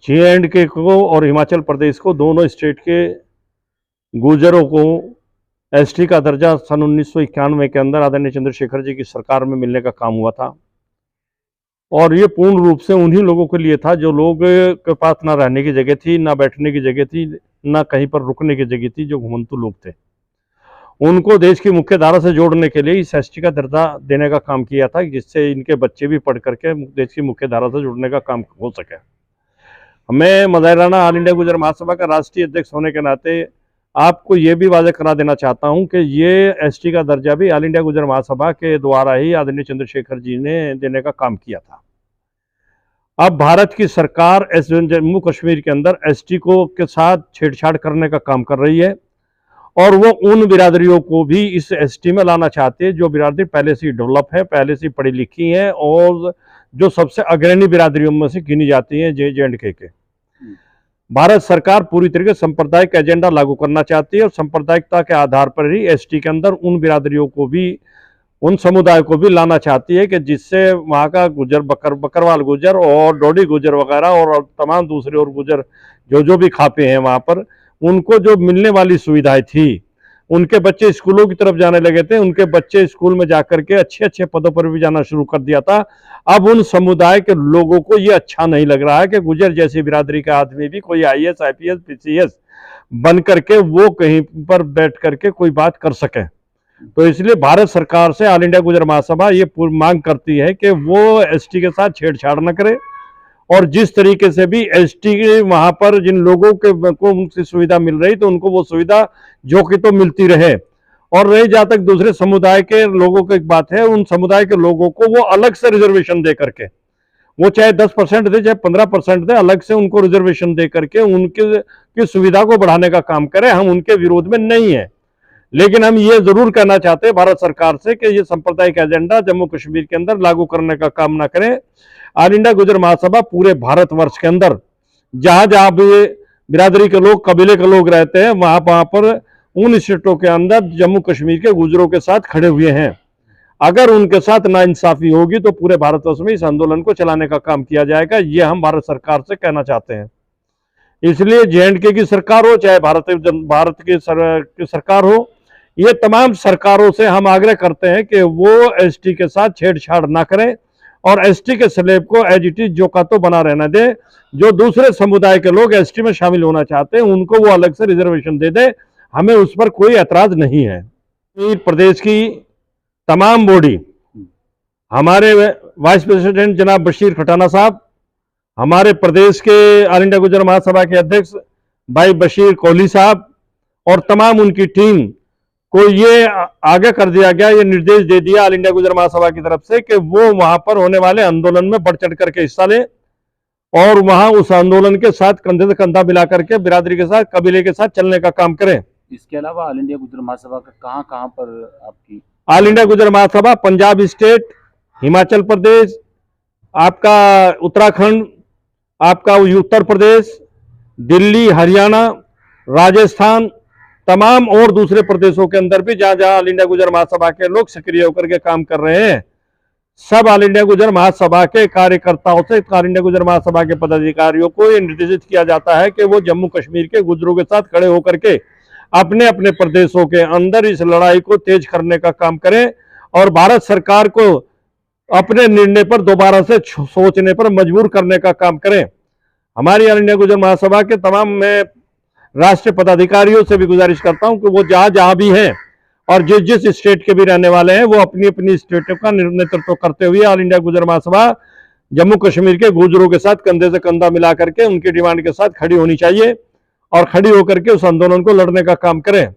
J&K को और हिमाचल प्रदेश को, दोनों स्टेट के गुर्जरों को एसटी का दर्जा सन 1991 के अंदर आदरणीय चंद्रशेखर जी की सरकार में मिलने का काम हुआ था। और ये पूर्ण रूप से उन्हीं लोगों के लिए था जो लोग के पास ना रहने की जगह थी, ना बैठने की जगह थी, ना कहीं पर रुकने की जगह थी, जो घुमंतु लोग थे। उनको देश की मुख्य धारा से जोड़ने के लिए इस एसटी का दर्जा देने का काम किया था, जिससे इनके बच्चे भी पढ़ करके देश की मुख्य धारा से जुड़ने का काम हो सके। मैं मदारी राणा ऑल इंडिया गुर्जर महासभा का राष्ट्रीय अध्यक्ष होने के नाते आपको ये भी वाज़ेह करा देना चाहता हूं कि ये एसटी का दर्जा भी ऑल इंडिया गुर्जर महासभा के द्वारा ही आदरणीय चंद्रशेखर जी ने देने का काम किया था। अब भारत की सरकार जम्मू कश्मीर के अंदर एसटी को के साथ छेड़छाड़ करने का काम कर रही है, और वो उन बिरादरियों को भी इस एसटी में लाना चाहती है जो बिरादरी पहले से डेवलप है, पहले से पढ़ी लिखी है, और जो सबसे अग्रणी बिरादरियों में से गिनी जाती है जे.एंड.के के। भारत सरकार पूरी तरीके से सांप्रदायिक एजेंडा लागू करना चाहती है, और सांप्रदायिकता के आधार पर ही एसटी के अंदर उन बिरादरियों को भी, उन समुदाय को भी लाना चाहती है कि जिससे वहाँ का गुजर, बकरवाल गुजर और डोडी गुजर वगैरह और तमाम दूसरे और गुजर जो भी खापे हैं वहाँ पर, उनको जो मिलने वाली सुविधाएं थी, उनके बच्चे स्कूलों की तरफ जाने लगे थे, उनके बच्चे स्कूल में जाकर के अच्छे अच्छे पदों पर भी जाना शुरू कर दिया था। अब उन समुदाय के लोगों को ये अच्छा नहीं लग रहा है कि गुजर जैसी बिरादरी का आदमी भी कोई आईएएस, आईपीएस, पीसीएस बन करके वो कहीं पर बैठ करके कोई बात कर सके। तो इसलिए भारत सरकार से ऑल इंडिया गुर्जर महासभा ये मांग करती है कि वो एसटी के साथ छेड़छाड़ न करे, और जिस तरीके से भी एसटी के वहां पर जिन लोगों को उनसे सुविधा मिल रही तो उनको वो सुविधा जो कि तो मिलती रहे। और रही जहां तक दूसरे समुदाय के लोगों की बात है, उन समुदाय के लोगों को वो अलग से रिजर्वेशन दे करके, वो चाहे 10% दे चाहे 15% दे, अलग से उनको रिजर्वेशन दे करके उनकी सुविधा को बढ़ाने का काम करें। हम उनके विरोध में नहीं है, लेकिन हम ये जरूर कहना चाहते हैं भारत सरकार से कि ये सांप्रदायिक एजेंडा जम्मू कश्मीर के अंदर लागू करने का काम ना करें। ऑल इंडिया गुर्जर महासभा पूरे भारतवर्ष के अंदर जहां जहां भी बिरादरी के लोग, कबीले के लोग रहते हैं, वहां पर उन स्टेटों के अंदर जम्मू कश्मीर के गुजरों के साथ खड़े हुए हैं। अगर उनके साथ नाइंसाफी होगी तो पूरे भारतवर्ष में इस आंदोलन को चलाने का काम किया जाएगा, ये हम भारत सरकार से कहना चाहते हैं। इसलिए जे.एंड.के की सरकार हो, चाहे भारत की सरकार हो, ये तमाम सरकारों से हम आग्रह करते हैं कि वो एसटी के साथ छेड़छाड़ ना करें, और एसटी के स्लैब को एज इट इज जो का तो बना रहने दे। जो दूसरे समुदाय के लोग एसटी में शामिल होना चाहते हैं उनको वो अलग से रिजर्वेशन दे दे, हमें उस पर कोई ऐतराज नहीं है। प्रदेश की तमाम बॉडी, हमारे वाइस प्रेसिडेंट जनाब बशीर खटाना साहब, हमारे प्रदेश के ऑल इंडिया गुर्जर महासभा के अध्यक्ष भाई बशीर कोहली साहब, और तमाम उनकी टीम को ये आगे कर दिया गया, ये निर्देश दे दिया ऑल इंडिया गुर्जर महासभा की तरफ से कि वो वहां पर होने वाले आंदोलन में बढ़ चढ़ करके हिस्सा ले, और वहां उस आंदोलन के साथ कंधे से कंधा मिला करके बिरादरी के साथ, कबीले के साथ चलने का काम करें। इसके अलावा ऑल इंडिया गुर्जर महासभा का कहां पर आपकी? ऑल इंडिया गुर्जर महासभा पंजाब स्टेट, हिमाचल प्रदेश, आपका उत्तराखंड, आपका उत्तर प्रदेश, दिल्ली, हरियाणा, राजस्थान, तमाम और दूसरे प्रदेशों के अंदर भी जहां जहां ऑल इंडिया गुर्जर महासभा के लोग सक्रिय होकर के काम कर रहे हैं, सब ऑल इंडिया गुर्जर महासभा के कार्यकर्ताओं से, ऑल इंडिया गुर्जर महासभा के पदाधिकारियों को यह निर्देशित किया जाता है कि वो जम्मू कश्मीर के गुजरों के साथ खड़े होकर के अपने अपने प्रदेशों के अंदर इस लड़ाई को तेज करने का काम करें, और भारत सरकार को अपने निर्णय पर दोबारा से सोचने पर मजबूर करने का काम करें। हमारी ऑल इंडिया गुर्जर महासभा के तमाम मैं राष्ट्रीय पदाधिकारियों से भी गुजारिश करता हूं कि वो जहां जहां भी हैं और जिस जिस स्टेट के भी रहने वाले हैं, वो अपनी अपनी स्टेटों का नेतृत्व करते हुए ऑल इंडिया गुर्जर महासभा जम्मू कश्मीर के गुजरों के साथ कंधे से कंधा मिला करके उनकी डिमांड के साथ खड़ी होनी चाहिए, और खड़ी होकर के उस आंदोलन को लड़ने का काम करें।